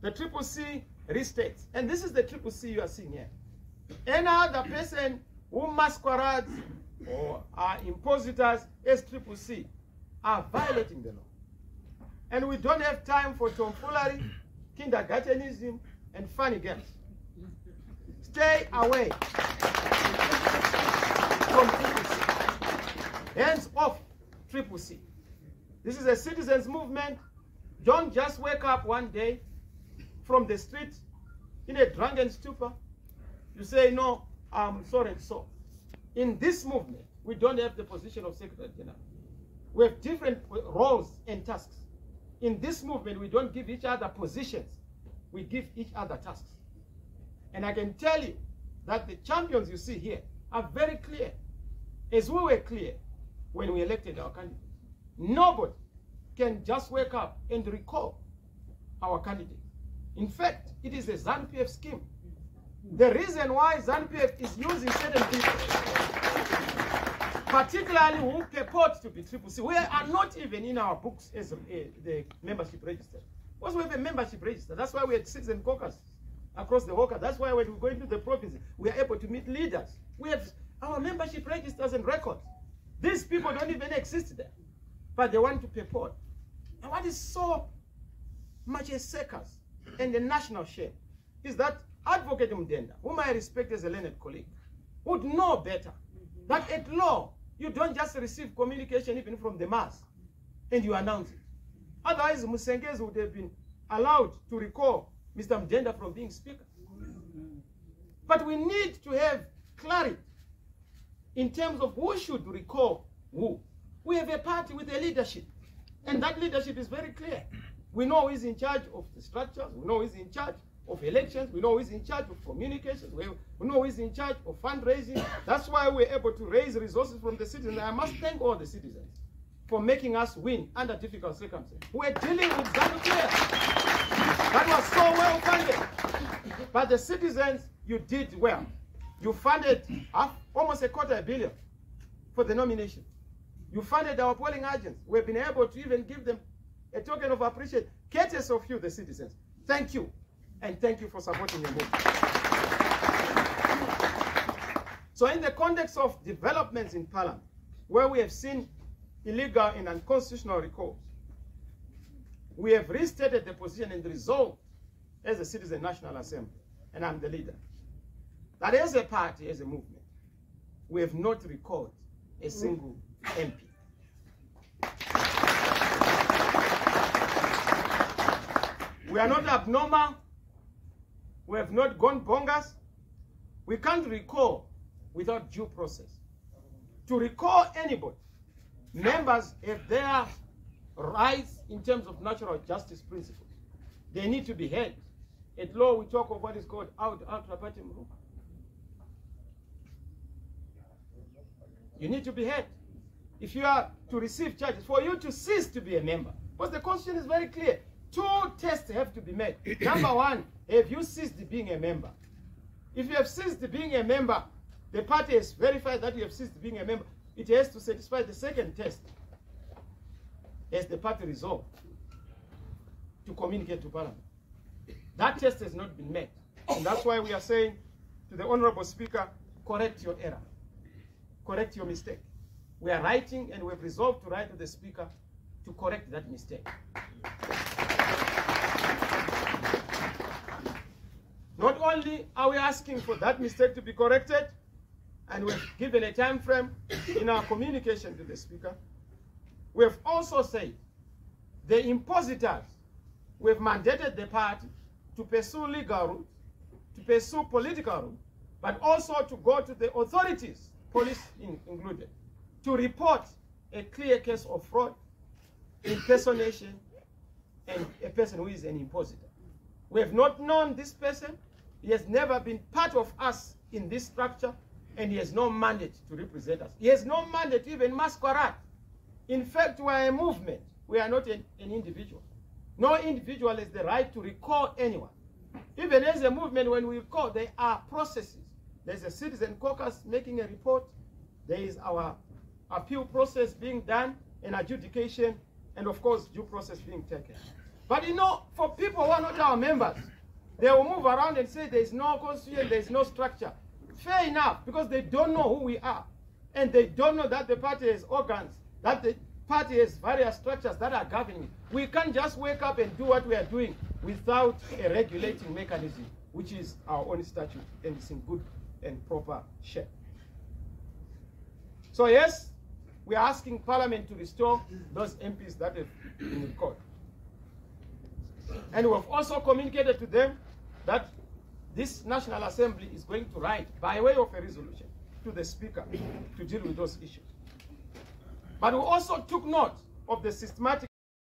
The CCC restates, and this is the CCC you are seeing here. Any other person who masquerades or are impositors as CCC are violating the law. And we don't have time for tomfoolery, kindergartenism, and funny games. Stay away from CCC. Hands off CCC. This is a citizens' movement. Don't just wake up one day from the street in a drunken stupor. You say, no, I'm so and so. In this movement, we don't have the position of Secretary General. We have different roles and tasks. In this movement, we don't give each other positions. We give each other tasks. And I can tell you that the champions you see here are very clear. As we were clear when we elected our candidate. Nobody can just wake up and recall our candidate. In fact, it is a ZANU-PF scheme. The reason why ZANU-PF is using certain people, particularly who purport to be CCC, we are not even in our books as the membership register. Because we have a membership register. That's why we had citizen caucus across the Walker. That's why when we go into the provinces, we are able to meet leaders. We have our membership registers and records. These people don't even exist there, but they want to purport. And what is so much a circus and a national shame is that Advocate Mdenda, whom I respect as a learned colleague, would know better that at law, you don't just receive communication even from the mass and you announce it. Otherwise, Sengezo would have been allowed to recall Mr. Mdenda from being speaker. But we need to have clarity in terms of who should recall who. We have a party with a leadership, and that leadership is very clear. We know who is in charge of the structures, we know who is in charge of elections, we know who is in charge of communications, we know who is in charge of fundraising. That's why we're able to raise resources from the citizens. I must thank all the citizens for making us win under difficult circumstances. We're dealing with ZANU-PF. That was so well funded. But the citizens, you did well. You funded almost $250 million for the nomination. You funded our polling agents. We've been able to even give them a token of appreciation. Courtesy of you, the citizens. Thank you. And thank you for supporting the movement. So in the context of developments in Parliament, where we have seen illegal and unconstitutional recalls, we have restated the position and resolved as a Citizen National Assembly, and I'm the leader, that as a party, as a movement, we have not recalled a single MP. We are not abnormal. We have not gone bonkers. We can't recall without due process. To recall anybody, members have their rights in terms of natural justice principles. They need to be heard. At law, we talk of what is called ultra partem rule. You need to be heard. If you are to receive charges, for you to cease to be a member, because the Constitution is very clear. 2 tests have to be met. Number 1, have you ceased being a member? If you have ceased being a member, the party has verified that you have ceased being a member. It has to satisfy the second test as the party resolved to communicate to Parliament. That test has not been met. And that's why we are saying to the Honorable Speaker, correct your error. Correct your mistake. We are writing and we have resolved to write to the Speaker to correct that mistake. Not only are we asking for that mistake to be corrected, and we've given a time frame in our communication to the Speaker, we have also said the impositors, we have mandated the party to pursue legal route, to pursue political route, but also to go to the authorities, police included, to report a clear case of fraud, impersonation, and a person who is an impositor. We have not known this person. He has never been part of us in this structure, and he has no mandate to represent us. He has no mandate to even masquerade. In fact, we are a movement. We are not an individual. No individual has the right to recall anyone. Even as a movement, when we recall, there are processes. There's a citizen caucus making a report. There is our appeal process being done, and adjudication, and of course, due process being taken. But you know, for people who are not our members, they will move around and say there is no constitution, there is no structure. Fair enough, because they don't know who we are. And they don't know that the party has organs, that the party has various structures that are governing. We can't just wake up and do what we are doing without a regulating mechanism, which is our own statute, and it's in good and proper shape. So yes, we are asking Parliament to restore those MPs that have been recalled. And we have also communicated to them that this National Assembly is going to write, by way of a resolution, to the Speaker to deal with those issues. But we also took note of the systematic